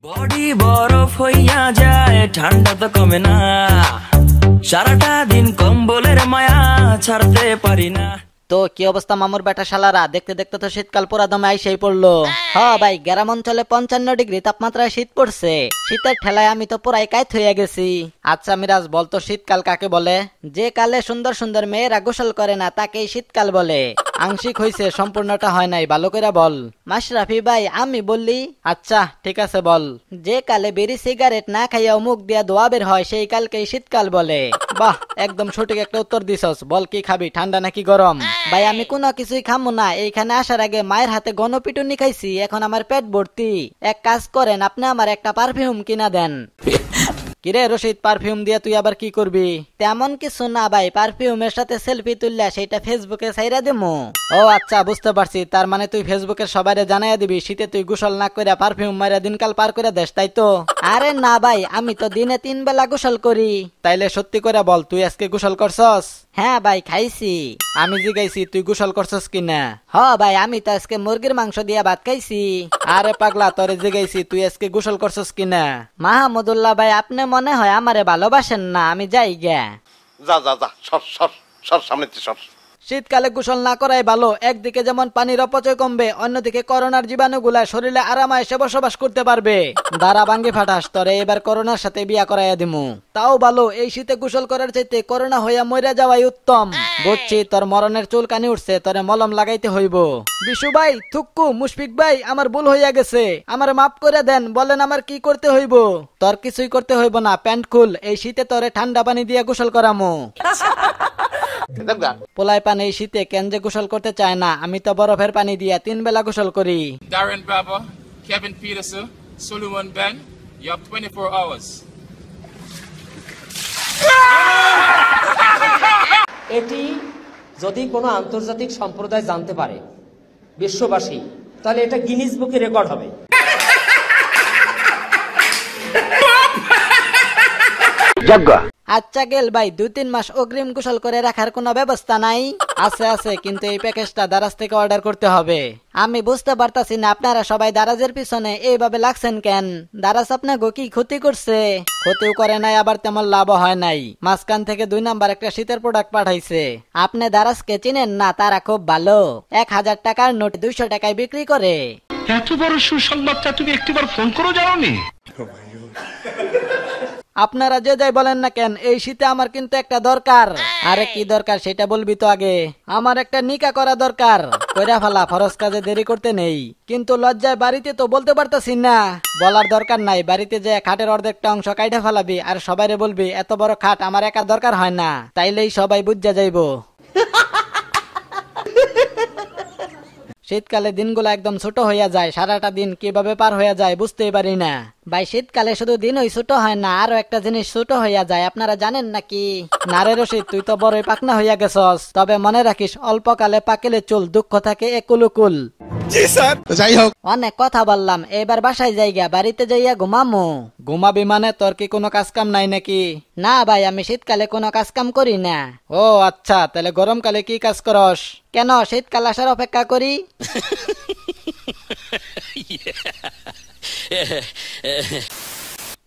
Body বরফ হইয়া যায়, ঠান্ডা তো কমে না, সারাটা দিন কম্বলের মায়া ছাড়তে পারি না। তো কি অবস্থা মামুর বেটা শালারা, দেখতে দেখতে তো শীতকাল পুরা দমে আইসেই পড়লো। হ্যাঁ ভাই, গ্রাম অঞ্চলে 55 ডিগ্রি তাপমাত্রায় শীত পড়ছে। শীতের ঠেলায় আমি তো পুরাই কাইত হইয়া গেছি। আচ্ছা মিরাজ, বলতো শীতকাল কাকে বলে? যে কালে সুন্দর সুন্দর মেয়েরা গোসল করে না তাকেই শীতকাল বলে। আংশিক হইছে, সম্পূর্ণটা হয় নাই, ভালো করে বল। মাশরাফি ভাই আমি বললি? আচ্ছা ঠিক আছে বল। যে কালে বিড়ি সিগারেট না খাইয়া মুখ দিয়া ধোয়া বের হয় সেই কালকেই শীতকাল বলে। বাহ, একদম সঠিক একটা উত্তর দিছস। বল কি খাবি, ঠান্ডা নাকি গরম? ভাই আমি কোনো কিছুই খামো না, এইখানে আসার আগে মায়ের হাতে গণপিটুনি খাইছি, এখন আমার পেট ভর্তি। এক কাজ করেন, আপনি আমার একটা পারফিউম কিনা দেন। কিরে রশিদ, পারফিউম দিয়া তুই আবার কি করবি? তেমন কিছু না ভাই, পারফিউমের সাথে সেলফি তুললা সেটা ফেসবুকে ছাইরা দিমু। ও আচ্ছা বুঝতে পারছি, তার মানে তুই ফেসবুকে সবাইরে জানাইয়া দিবি শীতে তুই গোসল না কইরা পারফিউম মাইরা দিনকাল পার করে দেস, তাই তো? আরে না ভাই, আমি তো দিনে 3 বেলা গোসল করি। তাইলে সত্যি করে বল, তুই আজকে গোসল করছস? হ্যাঁ ভাই খাইছি। আমি জিগাইছি তুই গোসল করছস কিনা। হ ভাই, আমি তো আজকে মুরগির মাংস দিয়া ভাত খাইছি। আরে পাগলা, তোরে জিগাইছি তুই আজকে গোসল করছস কিনা। মাহমুদুল্লাহ ভাই, আপনি মনে হয় আমারে ভালোবাসেন না, আমি যাই গে। যা যা যা, সর সর সর, সামনে সর। শীতকালে গোসল না করাই ভালো। একদিকে যেমন পানির অপচয় কমবে, অন্যদিকে করোনার জীবাণুগুলা শরীরে আরামায়েশে বসবাস করতে পারবে। দাঁড়া ভাঙ্গি ফাটাস, তরে এবার করোনার সাথে বিয়া করাইয়া দিমু। তাও ভালো, এই শীতে গোসল করার চাইতে করোনা হইয়া মইরা যাওয়াই উত্তম। বুঝছি তোর মরণের চুলকানি উঠছে, তোরে মলম লাগাইতে হইব। বিশু ভাই, থুক্কু, মুশফিক ভাই, আমার ভুল হইয়া গেছে, আমার মাফ করে দেন। বলেন আমার কি করতে হইব? তোর কিছুই করতে হইব না, প্যান্ট খুল, এই শীতে তোরে ঠান্ডা পানি দিয়া গোসল করামু। পোলাই পানি এই শীতে কেন যে গোসল করতে চায় না, আমি তো বরফের পানি দিয়া 3 বেলা গোসল করি। Darren Barber, Kevin Peterson, Solomon Ben, you have 24 hours. এটি যদি কোনো আন্তর্জাতিক সম্প্রদায় জানতে পারে, বিশ্ববাসী, তাহলে এটা গিনিস বুকে রেকর্ড হবে। আচ্ছা গেল ভাই, 2-3 মাস অগ্রিম গোসল করে রাখার কোনো ব্যবস্থা নাই? আছে আছে, কিন্তু এই প্যাকেজটা দারাজ থেকে অর্ডার করতে হবে। আমি বুঝতে পারতাছি না আপনারা সবাই দারাজের পিছনে এইভাবে লাগছেন কেন। দারাজ আপনাকে কি ক্ষতি করছে? ক্ষতিও করে নাই, আবার তেমন লাভ হয় নাই। মাঝখান থেকে 2 নাম্বার একটা শীতের প্রোডাক্ট পাঠাইছে। আপনি দারাজকে চিনেন না? তারা খুব ভালো, 1000 টাকার নোট 200 টাকায় বিক্রি করে। এত বড় সুসংবাদটা তুমি একটিবার ফোন করে জানোনি? আপনারা যে যাই বলেন না কেন, এই শীতে আমার কিন্তু একটা দরকার। আরে কি দরকার সেটা বলবি তো আগে। আমার একটা নিকা করা দরকার। কইরা ফেলা, ফরজ কাজে দেরি করতে নেই। কিন্তু লজ্জায় বাড়িতে তো বলতে পারতাছি না। বলার দরকার নাই, বাড়িতে যে খাটের অর্ধেকটা অংশ কাইটা ফেলাবি আর সবাইরে বলবি এত বড় খাট আমার একা দরকার হয় না, তাইলেই সবাই বুঝা যাইবো। শীতকালে দিনগুলো একদম ছোট হইয়া যায়, সারাটা দিন কিভাবে পার হইয়া যায় বুঝতেই পারি না। ভাই শীতকালে শুধু দিনই ছোট হয় না, আরো একটা জিনিস ছোট হইয়া যায়, আপনারা জানেন নাকি? নারে রশিদ, তুই তো বড়ই পাকনা হইয়া গেছস। তবে মনে রাখিস, অল্পকালে পাকেলে চুল, দুঃখ থাকে একুলুকুল। জি স্যার। যাই হোক, অনেক কথা বললাম, এবার বাসায় যাইগা, বাড়িতে যাইয়া ঘুমামু। ঘুমাবি মানে তোর কি কোনো কাজ কাম নাই নাকি? না ভাই, আমি শীতকালে কোনো কাজ কাম করি না। ও আচ্ছা, তাহলে গরমকালে কি কাজ করস? কেন, শীতকাল আসার অপেক্ষা করি।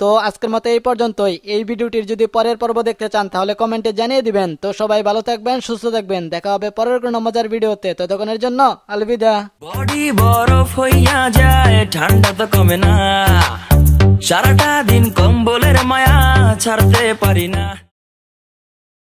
তো আজকের মতো এই পর্যন্তই। এই ভিডিওটির যদি পরের পর্ব দেখতে চান তাহলে কমেন্টে জানিয়ে দিবেন। তো সবাই ভালো থাকবেন, সুস্থ থাকবেন, দেখা হবে পরের কোনো মজার ভিডিওতে। ততক্ষণের জন্য আলবিদা। বডি বরফ হইয়া যায়, ঠান্ডা তো কমে না, সারাটা দিন কম্বলের মায়া ছাড়তে পারি না।